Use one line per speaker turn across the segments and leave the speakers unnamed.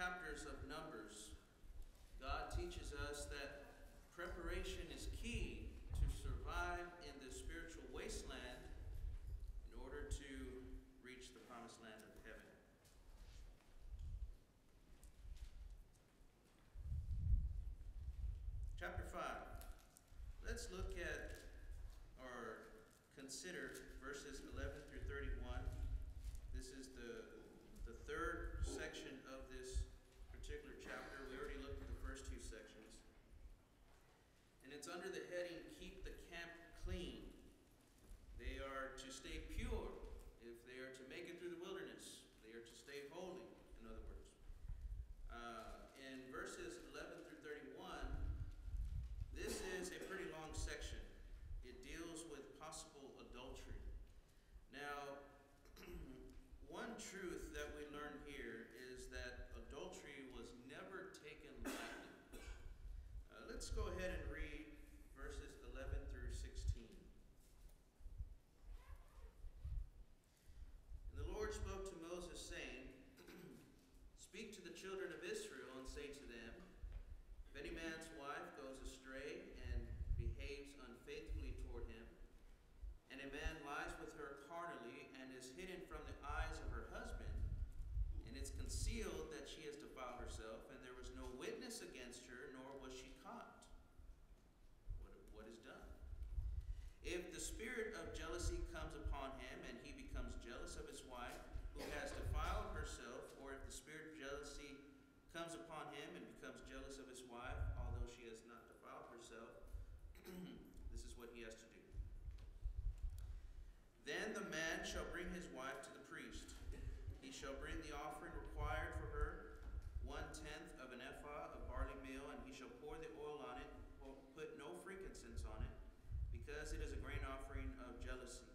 chapters of Numbers, God teaches us that preparation is key to survive in the spiritual wasteland in order to reach the promised land of heaven. Chapter 5. Let's look at or consider verses 11 through 31. This is the third section of this particular chapter. We already looked at the first two sections. And it's under the heading, Keep the Camp Clean. They are to stay pure if they are to make it through the wilderness. They are to stay holy, in other words. In verses 11 through 31, this is a pretty long section. It deals with possible adultery. Now, one truth that we learn here is that adultery was never taken lightly. Let's go ahead and read verses 11 through 16. And the Lord spoke to Moses, saying, Speak to the children of Israel and say to them, if any man's wife goes astray and behaves unfaithfully toward him, and a man lies with her carnally and is hidden from the eyes of her husband, and it's concealed that she has defiled herself, and there was no witness against her, nor was she caught. What is done? If the spirit of jealousy comes upon him, and he becomes jealous of his wife, who has defiled herself, or if the spirit of jealousy comes upon him and becomes jealous of his wife, although she has not defiled herself, this is what he has to do. Then the man shall bring his wife to the priest. He shall bring the offering required for her, 1/10 of an ephah of barley meal, and he shall pour the oil on it, put no frankincense on it, because it is a grain offering of jealousy,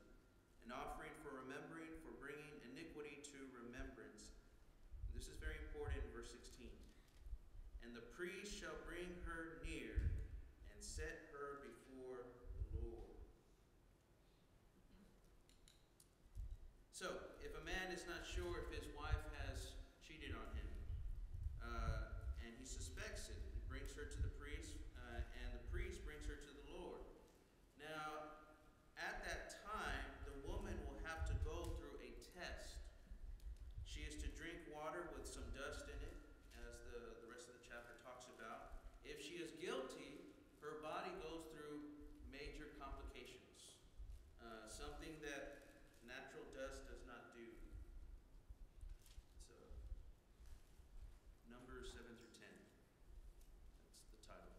an offering for remembering, for bringing iniquity to remembrance. This is very important in verse 16. And the priest shall bring her near and set her before the Lord. So, if a man is not sure if his wife has cheated on him, and he suspects it, he brings her to the priest, and the priest brings her to the Lord. Now, at that time, the woman will have to go through a test. She is to drink water with some dust in it, as the rest of the chapter talks about. If she is guilty, her body goes through major complications, something that natural dust does not do. So, Numbers 7 through 10. That's the title.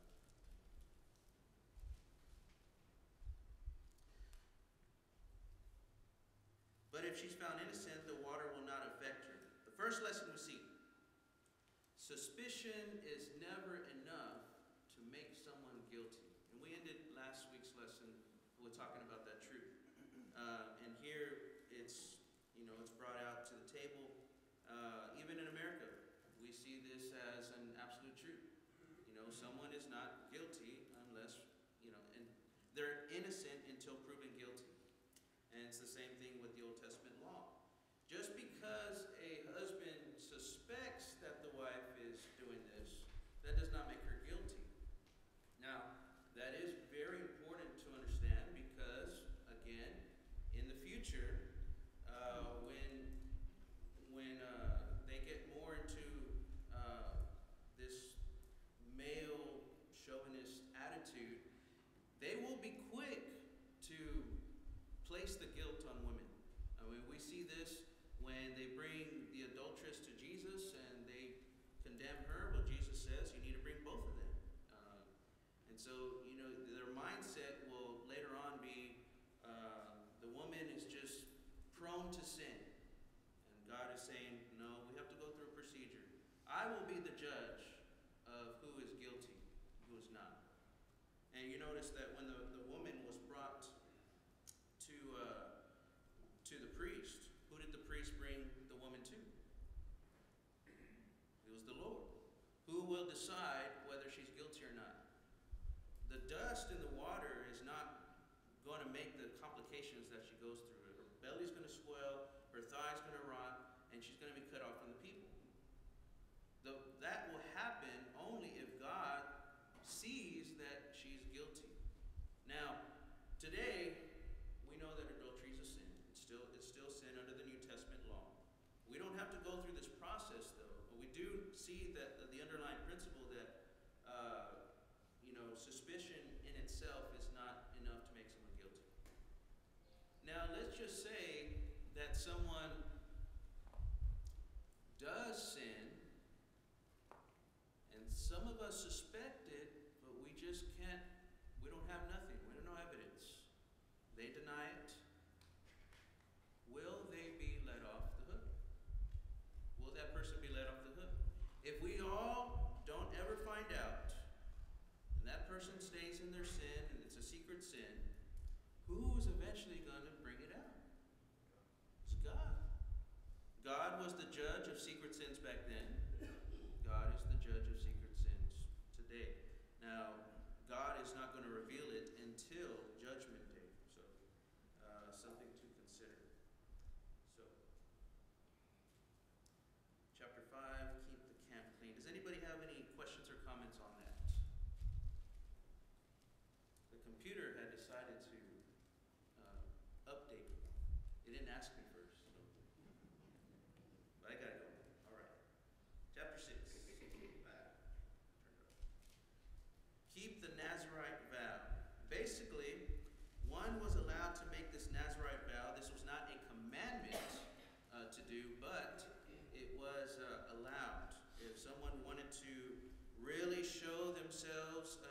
But if she's found innocent, the water will not affect her. The first lesson we see, suspicion is never enough to make someone guilty. And we ended last week's lesson with talking about that truth. And here it's brought out to the table. Even in America, we see this as an absolute truth. Someone is not guilty unless, and they're innocent until proven guilty. And it's the same thing with the Old Testament law. Just because a husband suspects that the wife is doing this, that does not make her guilty. Now, that is very important to understand because, again, in the future, when they get more into this male chauvinist attitude, they will be quick to place the guilt on women. I mean, we see this when they bring the adulteress to Jesus and they condemn her. Well, Jesus says you need to bring both of them. And so, their mindset will later on be the woman is just prone to sin. And God is saying, no, we have to go through a procedure. I will be the judge of who is guilty, who is not. And you notice that when the woman was brought to the priest, who did the priest bring the woman to? It was the Lord, who will decide whether she's guilty or not. The dust in the water is not going to make the complications that she goes through. Her belly's going to swell, her thigh's going to rot, and she's going to be cut off from the people. Today, we know that adultery is a sin. It's still sin under the New Testament law. We don't have to go through this process, though. But we do see that the underlying principle that suspicion in itself is not enough to make someone guilty. Now, let's just say that someone does sin, and some of us suspect it, but we just can't. We don't have nothing. We have no evidence. They deny it. Will they be let off the hook? Will that person be let off the hook? If we all don't ever find out, and that person stays in their sin, and it's a secret sin, who is eventually going to bring it out? It's God. God was the judge of secret sins back then. God is the judge of secret sins today. Now, God is not going to reveal it until Judgment Day. So, something to consider. So, chapter 5, keep the camp clean. Does anybody have any questions or comments on that? The computer had decided to update. It didn't ask me first. So. But I got to go. All right. Chapter 6. Keep the Nazirite vow. Basically, one was allowed to make this Nazirite vow. This was not a commandment to do, but it was allowed. If someone wanted to really show themselves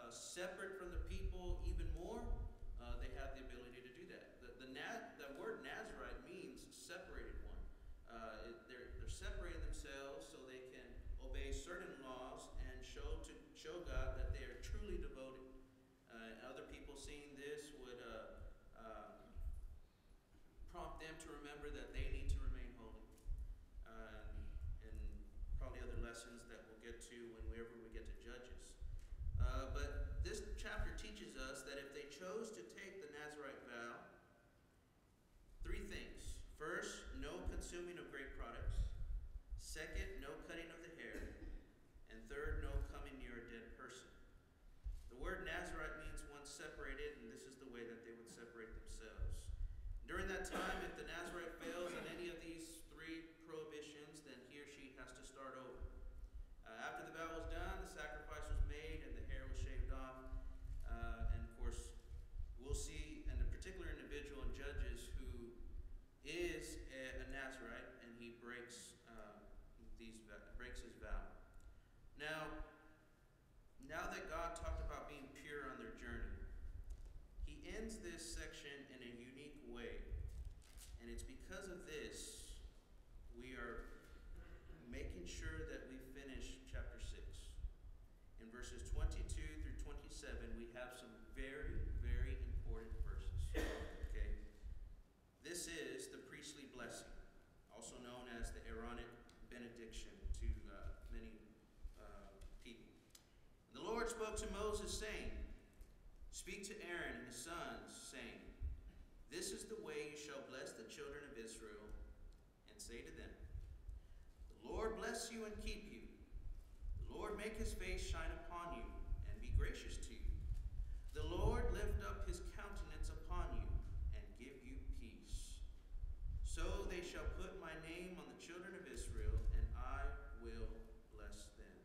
separate from the people even more, they have the ability to do that. The word Nazirite means separated one. They're separating themselves so they can obey certain laws and show God that they are truly devoted. Other people seeing this would prompt them to remember that they need to remain holy. And probably other lessons that we'll get to whenever we get to Judges. But this chapter teaches us that if they chose to take the Nazirite vow, 3 things. First, no consuming of grape products. Second, no cutting of the hair. And third, no coming near a dead person. The word Nazirite means one separated, and this is the way that they would separate themselves. During that time, if the Nazirite fails on any of these 3 prohibitions, then he or she has to start over. After the vow was done, the sacrifice was made, and the hair was shaved off. And of course, we'll see a particular individual in Judges who is a Nazirite, and he breaks his vow. Now that God talked about being pure on their journey, he ends this section in a unique way. And it's because of this we are making sure that we finish chapter 6. In verses 22 through 27, we have some very, very important verses. Okay? This is the priestly blessing, also known as the Aaronic benediction to many people. The Lord spoke to Moses, saying, "Speak to Aaron and his sons, saying, This is the way you shall bless the children of Israel, and say to them, The Lord bless you and keep you. The Lord make his face shine upon you, and be gracious to you. The Lord lift up his countenance upon you, and give you peace. So they shall put my name on the children of Israel, and I will bless them."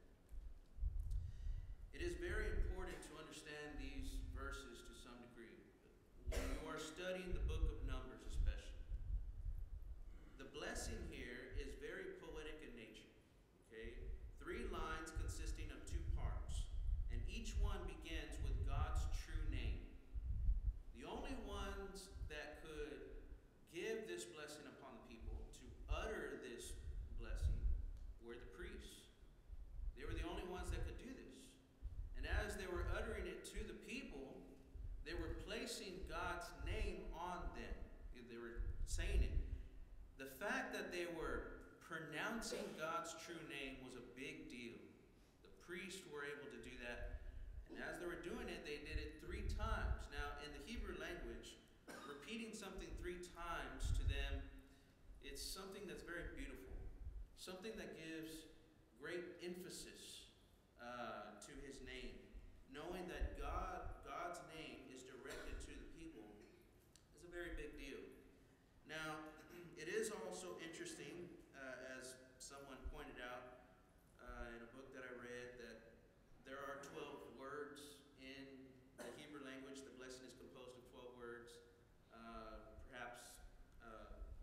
It is very important to understand these verses to some degree. When you are studying the book of Numbers especially, the blessing here is very poetic in nature. Okay? 3 lines consisting of 2 parts, and each one begins with God's true name. The only ones that could give this blessing upon the people, to utter this blessing, were the priests. They were the only ones that could do this. And as they were uttering it to the people, they were placing God's name on them. They were saying it. The fact that they were pronouncing God's true name was a big deal. The priests were able to do that. And as they were doing it, they did it 3 times. Now, in the Hebrew language, repeating something 3 times to them, it's something that's very beautiful. Something that gives great emphasis to his name. Knowing that God's name is directed to the people. Now, it is also interesting, as someone pointed out in a book that I read, that there are 12 words in the Hebrew language. The blessing is composed of 12 words, perhaps,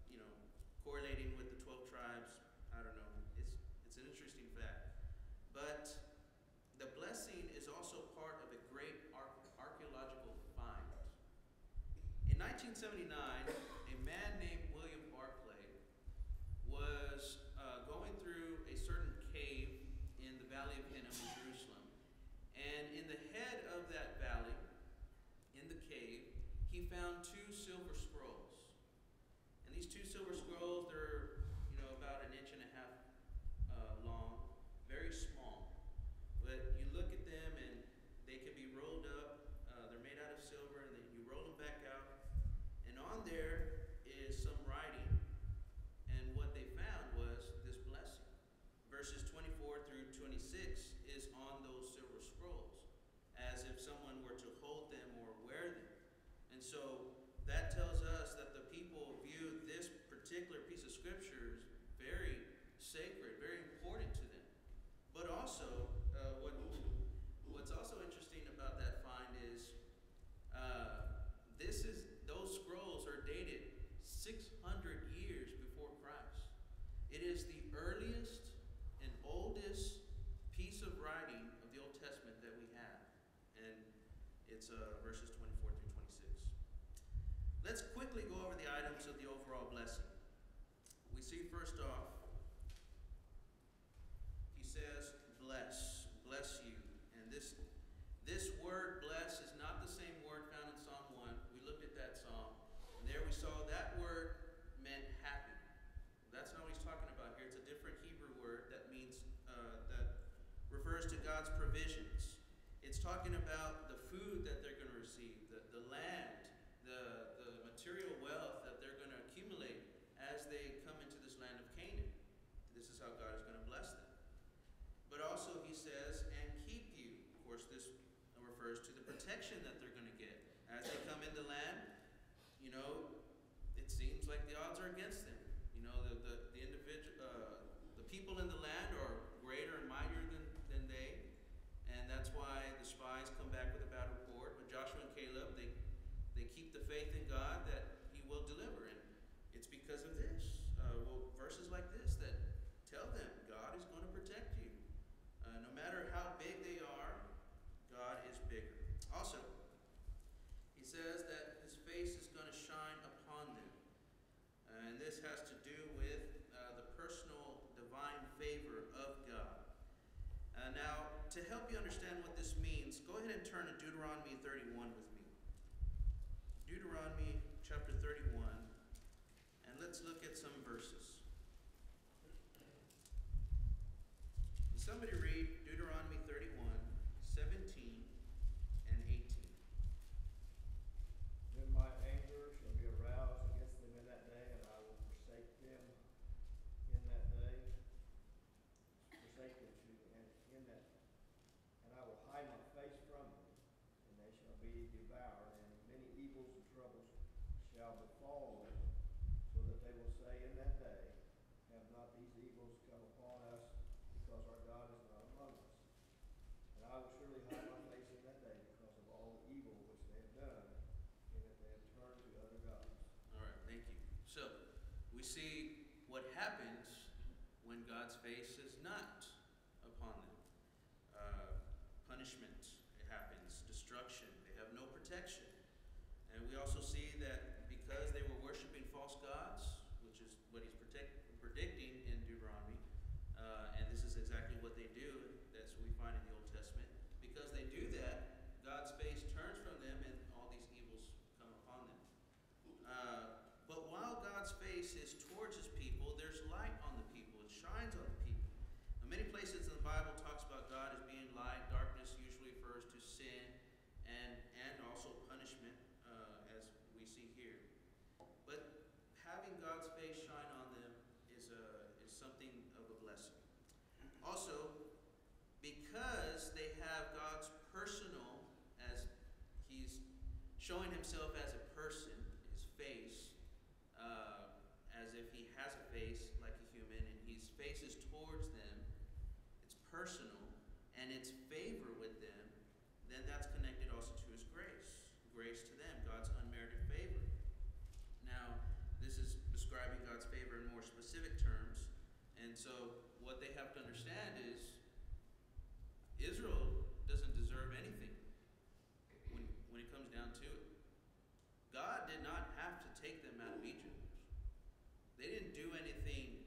you know, correlating with the 12 tribes. I don't know. It's an interesting fact. But the blessing is also part of a great archaeological find. In 1979, a man named William Barclay was going through a certain cave in the Valley of Hinnom in Jerusalem. And in the head of that valley, in the cave, he found two silver scrolls. And these two silver scrolls, they're, you know, about 1.5 inches long, very small. But you look at them and they can be rolled up. They're made out of silver, and then you roll them back out. And on there is some writing. And what they found was this blessing. Verses 24 through 26 is on those silver scrolls, as if someone were to hold them or wear them. And so that tells us that the people viewed this particular piece of scripture as very sacred, very important to them. But also, what's also interesting about that find is those scrolls are dated 600 years before Christ. It is the earliest and oldest piece of writing of the Old Testament that we have. And it's verses 24 through 26. Let's quickly go over the items of the overall blessing. We see first off, he says, bless you. And this word bless is not the same word found in Psalm 1. We looked at that psalm. And there we saw that word meant happy. That's not what he's talking about here. It's a different Hebrew word that means, that refers to God's provisions. It's talking about the food that they're going to receive, the land, the material wealth that they're going to accumulate as they come into this land of Canaan. This is how God is going to bless them. But also he says, and keep you. Of course, this refers to the protection that they're going to get. As they come in the land, you know, it seems like the odds are against them. You know, the individual, the people in the land are greater and mightier than they. And that's why the spies come back with a bad report. But Joshua and Caleb, they keep the faith in God that he will deliver. And it's because of this. Verses like this that tell them God is going to protect you. No matter how big they are, God is bigger. Also, he says that his face is going to shine upon them. And this has to do with the personal divine favor of God. Now, to help you understand what this means, go ahead and turn to Deuteronomy 31 with me. Deuteronomy chapter 31, and let's look at some verses. Somebody read Deuteronomy 31, 17 and 18.
Then my anger shall be aroused against them in that day, and I will forsake them in that day. Forsake them too, and in that, and I will hide my face from them, and they shall be devoured, and many evils and troubles shall befall them, so that they will say in that day, have not these evils come upon us, because our God is not among us. And I will surely hide my face in that day because of all the evil which they have done, and that they have turned to other gods.
All right, thank you. So, we see what happens when God's face is not upon them. Punishment happens, destruction. They have no protection. And we also see that because they were worshiping false gods, which is what he's predicting in Deuteronomy, and this is exactly what they do, that's what we find in the Old Testament. Because they do that, God's face turns from them and all these evils come upon them. But while God's face is towards his people, there's light on the people. It shines on the people. Now, many places in the Bible talks about God as being light. Darkness usually refers to sin and also punishment, as we see here. But having God's face shine on them is something of a blessing. Also, because they have God's personal, as he's showing himself as a person, his face, personal and it's favor with them, then that's connected also to his grace. Grace to them, God's unmerited favor. Now, this is describing God's favor in more specific terms. And so what they have to understand is Israel doesn't deserve anything when it comes down to it. God did not have to take them out of Egypt. They didn't do anything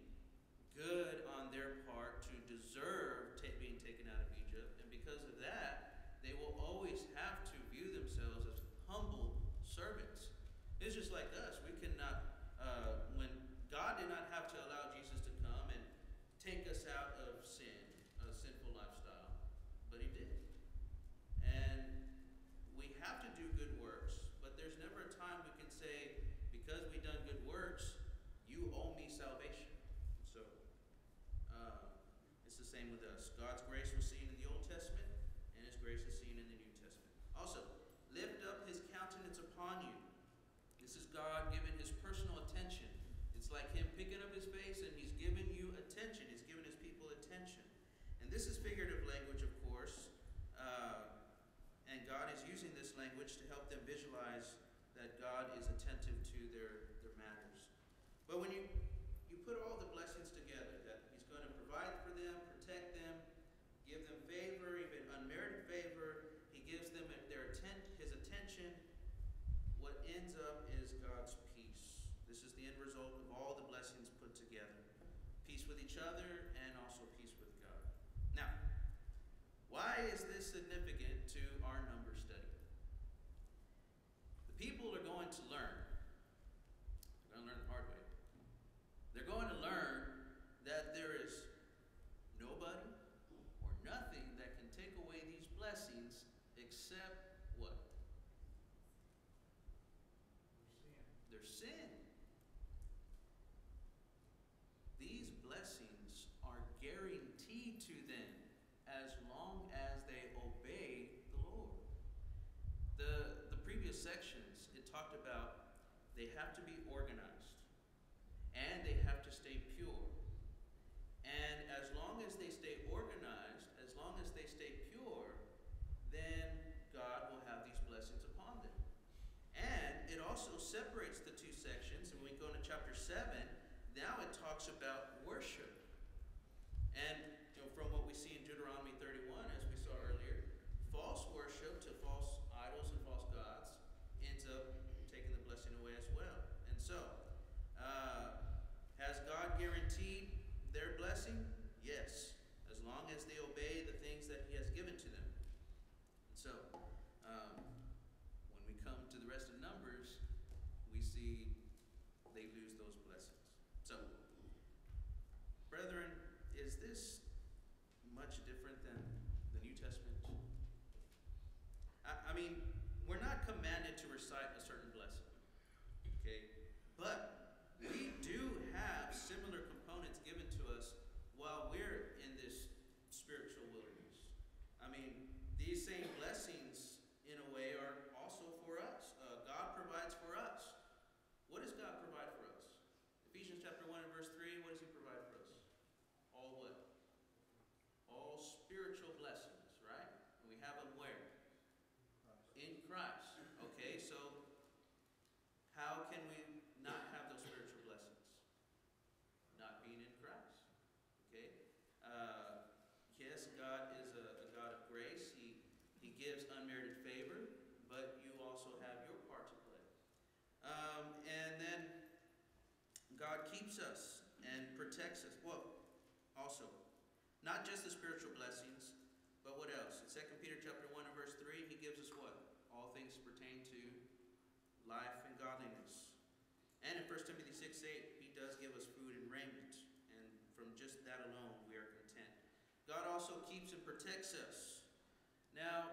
good on their part to deserve being taken out of Egypt. And because of that, they will always have to view themselves as humble servants. It's just like us. We cannot, when God did not have to allow Jesus to come and take us out of sin, a sinful lifestyle, but he did. And we have to do good works, but there's never a time we can say, because we've done good works, you owe me salvation. So, it's the same with us. God's grace was seen in the Old Testament, and his grace is seen in the New Testament. Also, lift up his countenance upon you. This is God giving his personal attention. It's like him picking up his face and he's giving you attention. He's giving his people attention. And this is figurative language, of course. And God is using this language to help them visualize that God is attentive to their matters. But when you put all the blessings together, that he's going to provide for them, protect them, give them favor, even unmerited favor, he gives them his attention, what ends up is God's peace. This is the end result of all the blessings put together. Peace with each other and also peace with God. Now, why is this significant to our number study? The people are going to learn. They're going to learn the hard way. They're going to learn that there is nobody or nothing that can take away these blessings except what? Their sin. These blessings are guaranteed to them as long as they obey the Lord. The previous sections, it talked about they have to be organized and they have to stay pure. And as long as they stay organized, as long as they stay pure, then God will have these blessings upon them. And it also separates the two sections. And when we go to chapter 7, now it talks about worship. And from what we see in Deuteronomy 31, as we saw earlier, false worship to false idols and false gods ends up taking the blessing away as well. And so, has God guaranteed their blessing? Yes, as long as they obey the things that he has given to them. And so, when we come to the rest of Numbers, we see they lose those blessings. So, brethren, is this much different than the New Testament? I mean, we're not commanded to recite a certain blessing, okay? But we do have similar components given to us while we're in this spiritual wilderness. I mean, these same blessings, in a way, are also for us. God provides for us. What does God provide for us? Ephesians chapter 1 and verse 3, what does he provide for us? All what? All spiritual blessings, right? And we have them where? In Christ. Okay, so how can we not have those spiritual blessings? Not being in Christ. Okay? Yes, God is a God of grace. He gives unmerited favor, but you also have your part to play. And then God keeps us and protects us. Well, also, not just the spiritual blessings, but what else? In 2 Peter chapter 1 and verse 3, he gives us what? All things pertain to life and godliness. And in 1 Timothy 6:8, he does give us food and raiment. And from just that alone, we are content. God also keeps and protects us. Now,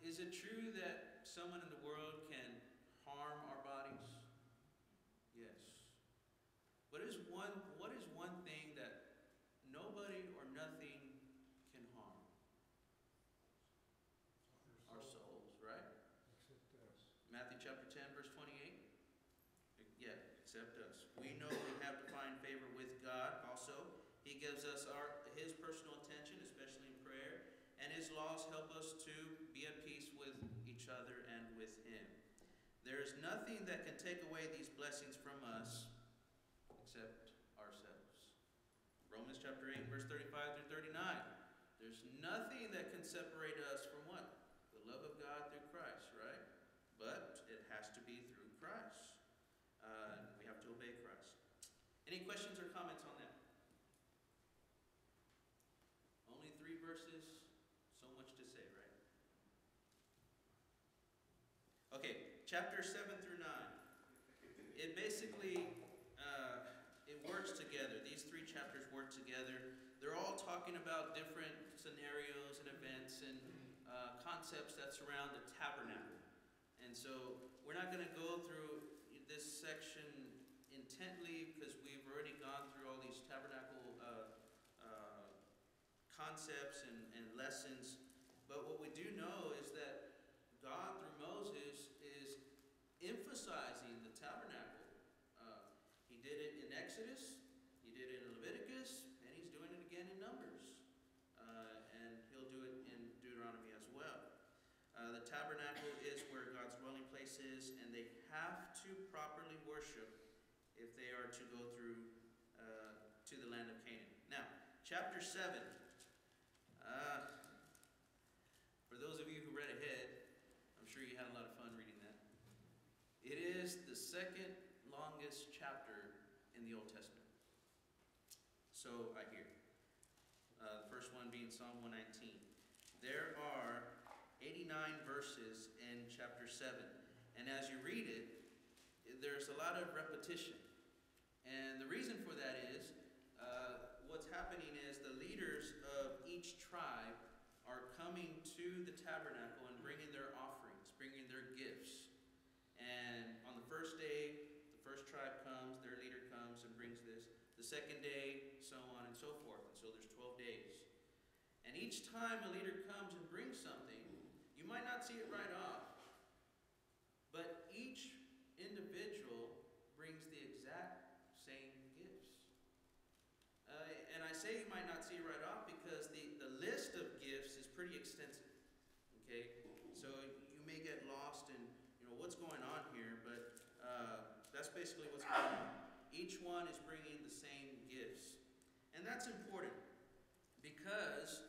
is it true that someone in the world can harm our bodies? Yes. What is one thing that nobody or nothing can harm? Our souls, right?
Except us.
Matthew chapter 10, verse 28. Yeah, except us. We know we have to find favor with God also. He gives us his personal attention, especially in laws help us to be at peace with each other and with Him. There is nothing that can take away these blessings from us except ourselves. Romans chapter 8, verse 35 through 39. There's nothing that can separate us from what? The love of God through Christ, right? But it has to be through Christ. We have to obey Christ. Any questions or comments on that? Only 3 verses, so much to say, right? Okay, chapter 7 through 9. It basically, it works together. These 3 chapters work together. They're all talking about different scenarios and events and concepts that surround the tabernacle. And so we're not going to go through this section intently because we've already gone through all these tabernacle concepts and lessons. But what we do know is that God, through Moses, is emphasizing the tabernacle. He did it in Exodus, he did it in Leviticus, and he's doing it again in Numbers. And he'll do it in Deuteronomy as well. The tabernacle is where God's dwelling place is, and they have to properly worship if they are to go through to the land of Canaan. Now, chapter 7. For those of you who read ahead, I'm sure you had a lot of fun reading that. It is the second longest chapter in the Old Testament. So I hear. The first one being Psalm 119. There are 89 verses in chapter 7. And as you read it, there's a lot of repetition. And the reason for that is, what's happening is the leaders of each tribe are coming to the tabernacle and bringing their offerings, bringing their gifts. And on the first day, the first tribe comes, their leader comes and brings this. The second day, so on and so forth. And so there's 12 days. And each time a leader comes and brings something, you might not see it right off, but each individual brings the exact same gifts. And I say you might not see it right off because the list of gifts is pretty extensive. Okay, so you may get lost in what's going on here, but that's basically what's going on. Each one is bringing the same gifts, and that's important because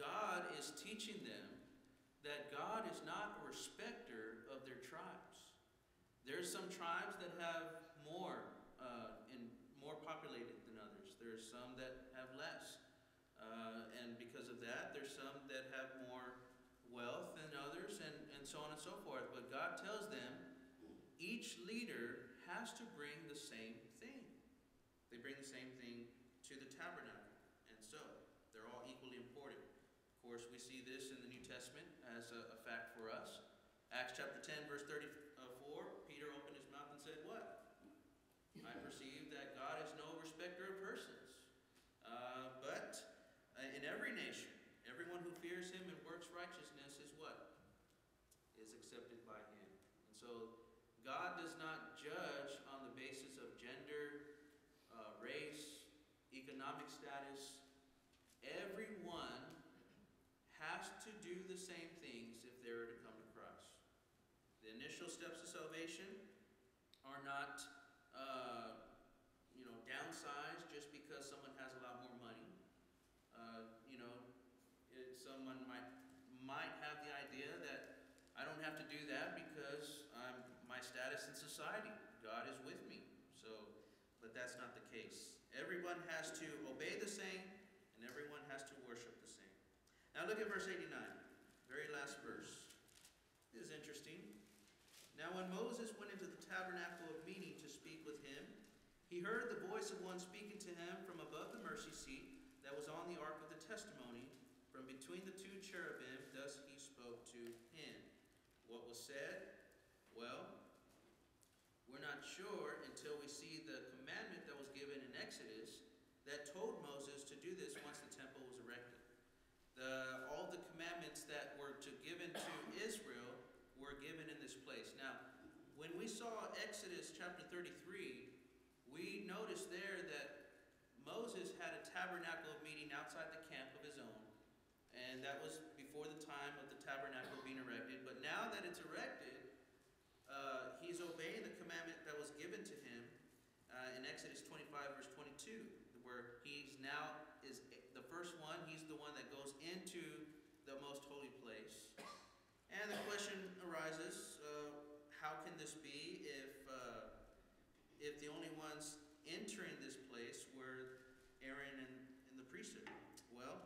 God is teaching them that God is not a respecter of their tribes. There's some tribes that have more more populated than others. There's some that have less. And because of that, there's some that have more wealth than others, and so on and so forth. But God tells them each leader has to bring the same thing. They bring the same thing to the tabernacle. And so they're all equally important. Of course, we see this in the New Testament as a fact for us. Acts chapter 10, verse 34, Peter opened his mouth and said, what? I perceive that God is no respecter of persons. But in every nation, everyone who fears him and works righteousness is what? Is accepted by him. And so God does not judge on the basis of gender, race, economic status. Everyone has to do the same things if they were to come to Christ. The initial steps of salvation are not downsized just because someone has a lot more money. Someone might have the idea that I don't have to do that because my status in society, God is with me. But that's not the case. Everyone has to obey the same, and everyone has to worship the same. Now look at verse 89, very last verse. This is interesting. Now when Moses went into the tabernacle of meeting to speak with him, he heard the voice of one speaking to him from above the mercy seat that was on the ark of the testimony. From between the 2 cherubim, thus he spoke to him. What was said? Well, we're not sure until we see the commandment that was given in Exodus that told Moses to do this once the temple was erected. All the commandments that were given to Israel were given in this place. Now, when we saw Exodus chapter 33, we noticed there that Moses had a tabernacle of meeting outside the camp of his own. And that was before before the time of the tabernacle being erected. But now that it's erected, he's obeying the commandment that was given to him in Exodus 25, verse 22, where he's now is the first one. He's the one that goes into the most holy place. And the question arises, how can this be if the only ones entering this place were Aaron and the priesthood? Well,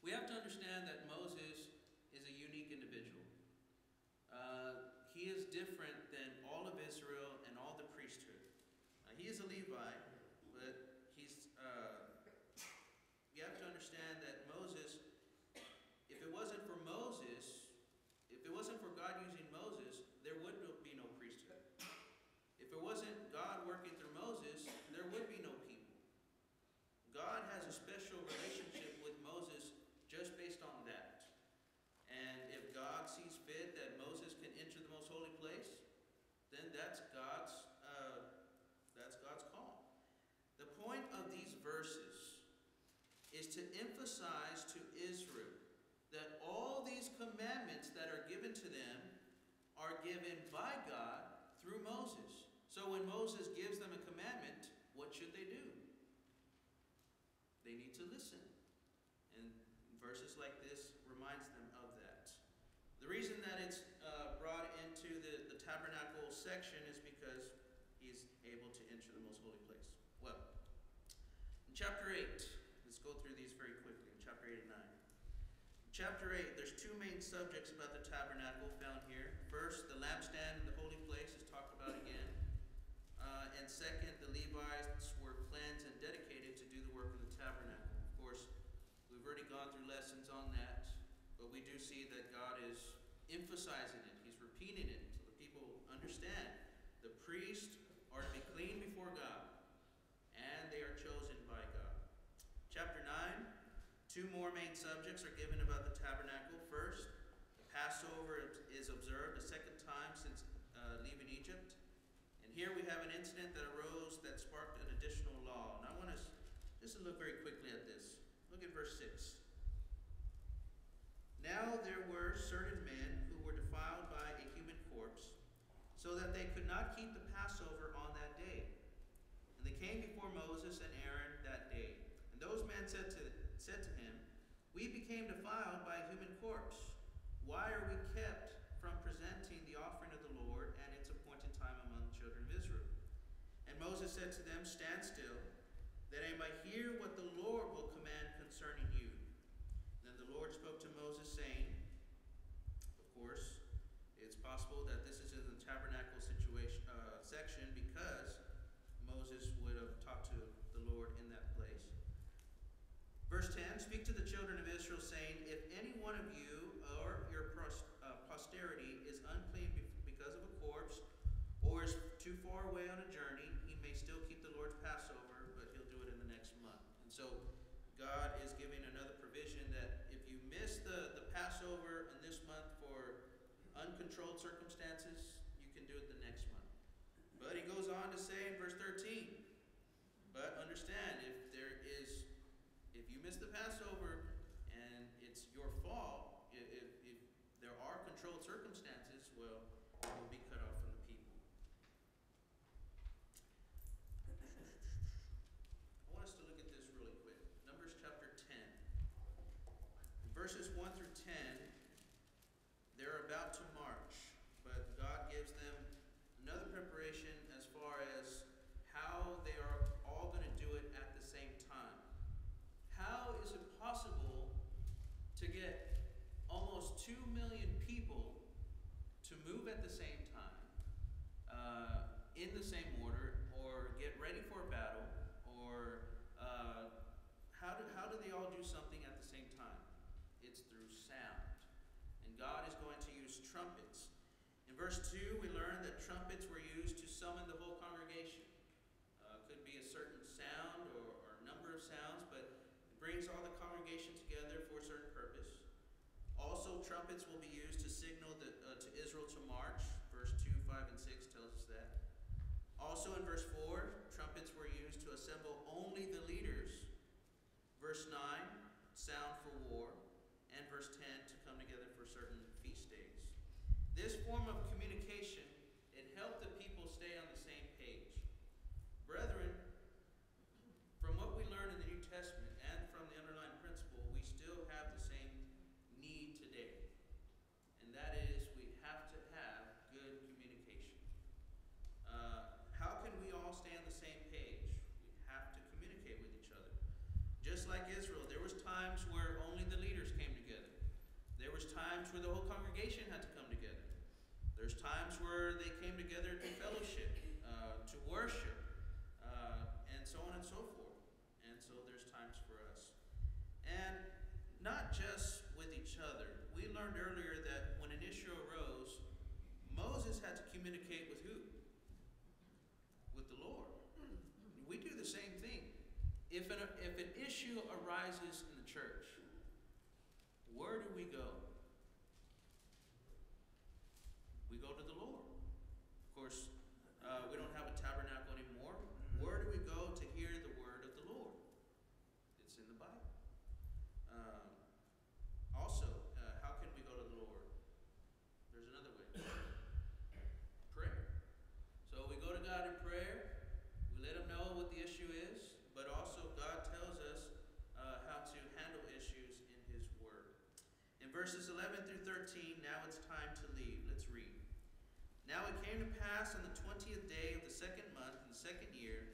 we have to understand that Moses is a unique individual. He is different than all of Israel and all the priesthood. He is a Levite, but you have to understand that Moses, if it wasn't for God using Moses, there would be no priesthood. If it wasn't God working through Moses, there would be no people. God has a special relationship with Moses just based on that. And if God sees fit that Moses can enter the most holy place, then that's God's call. The point of these verses is to emphasize to Israel that all these commandments that are given to them are given by God through Moses. So when Moses gives them a commandment, what should they do? They need to listen. And verses like this reminds them of that. The reason that it's brought into the tabernacle section is because he's able to enter the most holy place. Well, in chapter 8, let's go through these very quickly, in chapter 8 and 9. In chapter 8, there's two main subjects about the tabernacle found here. First, the lampstand in the holy place is talked about again. And second, the Levites were cleansed and dedicated to do the work of the tabernacle. Of course, we've already gone through lessons on that, but we do see that God is emphasizing it. He's repeating it so the people understand. The priests are to be clean before God, and they are chosen by God. Chapter 9, two more main subjects are given about the tabernacle. First, the Passover is observed a second time since leaving Egypt. And here we have an incident that arose that sparked an additional law. And I want us just to look very quickly at this. Look at verse 6. Now there were certain men who were defiled by a human corpse, so that they could not keep the Passover on that day. And they came before Moses and Aaron that day. And those men said to him, "We became defiled by a human corpse. Why are we kept from presenting the offering of the Lord and its appointed time among the children of Israel?" And Moses said to them, "Stand still, that I might hear what the Lord will command concerning you." Then the Lord spoke to Moses, saying, of course, it's possible that this is in the tabernacle section because Moses would have talked to the Lord in that place. Verse 10, "Speak to the children of Israel, saying, if any one of you or your posterity is unclean because of a corpse, or is too far away on a journey, he may still keep the Lord's Passover, but he'll do it in the next month." And so God is giving another provision that if you miss the Passover in this month for uncontrolled circumstances, you can do it the next month. But he goes on to say in verse 13, "But understand, if you miss the Passover and it's your fault, if there are controlled circumstances, well, you'll be cut off from the people." I want us to look at this really quick. Numbers chapter 10. In verses 1 through 10, they're about to march, but God gives them another preparation as far as how they are all going to do it at the same time. How is it possible to get almost 2 million people to move at the same time, in the same order, or get ready for a battle, or how do they all do something at the same time? It's through sound. And God is going to use trumpets. In verse 2, we learn that trumpets were used to summon the whole congregation. Could be a certain sound or number of sounds, but it brings all the congregation together for a certain purpose. Also, trumpets will be used to signal to Israel to march. Verse 2, 5, and 6 tells us that. Also in verse 4, trumpets were used to assemble only the leaders. Verse 9, sound for war. And verse 10, to come together for certain feast days. This form of communication, it helped the people stay on the same page. Brethren, from what we learn in the New Testament and from the underlying principle, we still have the same need today. And that is, we have to have good communication. How can we all stay on the same page? We have to communicate with each other. Just like Israel, there was times where only the leaders came together. There was times where the whole congregation had to come together. There's times where they came together to fellowship, to worship, and so on and so forth. And so there's times for us. And not just with each other. We learned earlier that when an issue arose, Moses had to communicate with who? With the Lord. We do the same thing. If an issue arises in the church, where do we go? We go to the Lord. Of course, we don't have a tabernacle anymore. Where do we go to hear the word of the Lord? It's in the Bible. Also, how can we go to the Lord? There's another way. Prayer. So we go to God in prayer. We let Him know what the issue is. But also God tells us how to handle issues in His Word. In verses 11 through 13, now it's time to leave. Let's read. Now it came to pass on the 20th day of the second month in the second year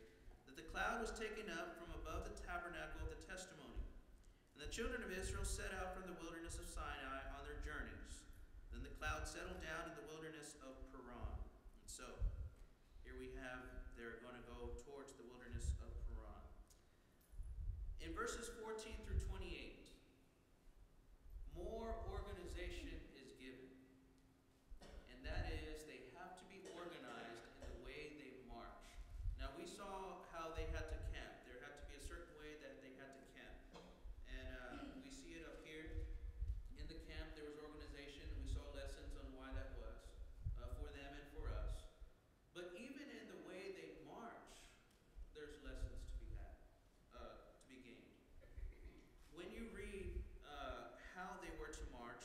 that the cloud was taken up from above the tabernacle of the testimony. And the children of Israel set out from the wilderness of Sinai on their journeys. Then the cloud settled down in the wilderness of Paran. And so, here we have, they're going to go towards the wilderness of Paran. In verses 14 through 28, more organization is given. And that is, they have to be organized in the way they march. Now, we saw how they had to camp. There had to be a certain way that they had to camp. And we see it up here. In the camp, there was organization, and we saw lessons on why that was for them and for us. But even in the way they march, there's lessons to be had, to be gained. When you read how they were to march,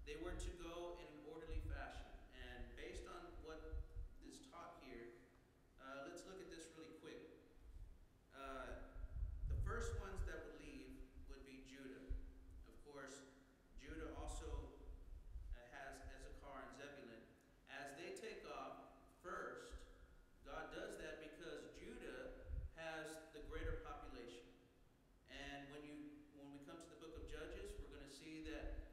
they were to go in an orderly fashion. And based on what is taught here, let's look at this really quick. The first ones that would leave would be Judah. Of course, Judah also has Issachar and Zebulun. As they take off first, God does that because Judah has the greater population. And when we come to the book of Judges, we're going to see that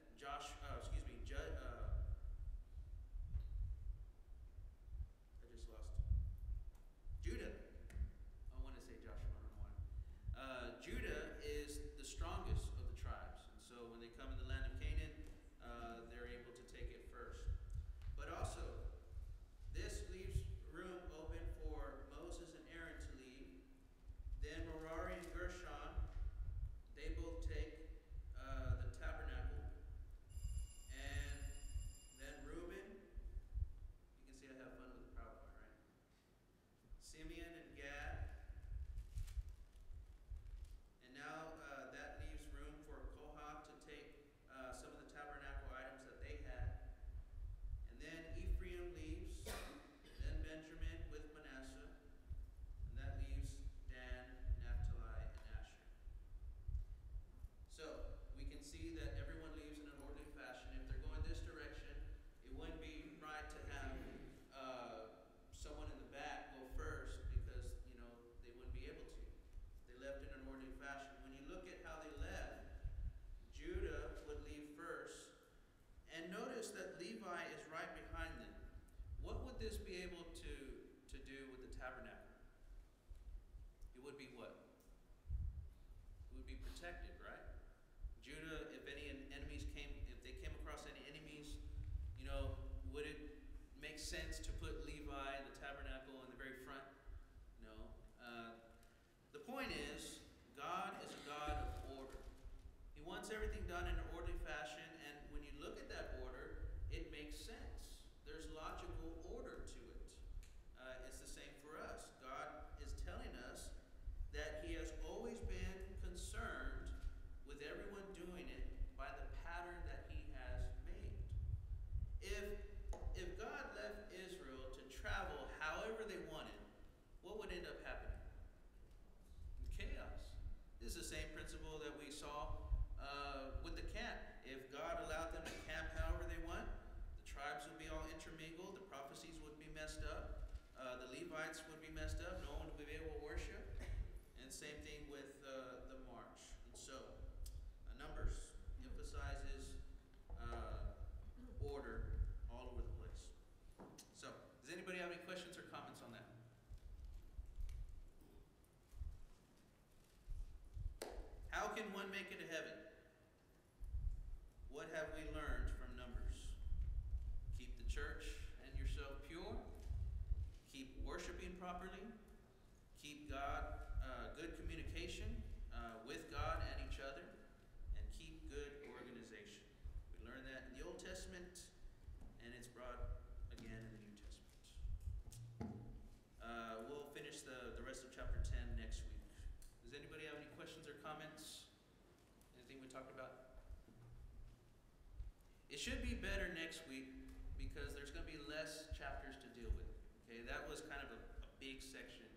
Judah. I want to say Joshua, I don't know why. Judah is the strongest of the tribes. And so when they come in the land of Canaan, they're able to take it first. But also, this leaves room open for Moses and Aaron to leave. Then Merari and Gershon, they both take the tabernacle. And then Reuben, you can see I have fun with the PowerPoint, right? Simeon and Gad. And now that leaves room for Kohath to take some of the tabernacle items that they had. And then Ephraim leaves, then Benjamin with Manasseh, and that leaves Dan, Naphtali, and Asher. So we can see that everyone leaves in an orderly fashion. If they're going this direction, it wouldn't be right to have someone in the back go first because, they wouldn't be able to. They left in an orderly fashion. When you look at how they left, Judah would leave first. And notice that Levi is right behind them. What would this be able to do with the tabernacle? It would be what? It would be protected, right? Judah, if they came across any enemies, would it make sense to put Levi and the tabernacle in the very front? No. The point is, God is a God of order. He wants everything done in an orderly fashion, and when you look at that order, it makes sense. There's logical order to it. It's the same for us. God is telling us that He has always been concerned with everyone doing it by the pattern rights would be messed up. No one would be able to worship. And same thing with the march. And so, Numbers emphasizes order all over the place. So, does anybody have any questions or comments on that? How can one make it to heaven? What have we learned from Numbers? Keep the church and yourself pure. Keep worshiping properly. Keep good communication with God and each other. And keep good organization. We learned that in the Old Testament, and it's brought again in the New Testament. We'll finish the rest of chapter 10 next week. Does anybody have any questions or comments? Anything we talked about? It should be better next week because there's going to be less chapters to deal with. Okay, that was kind of a big section.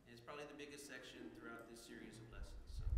And it's probably the biggest section throughout this series of lessons. So,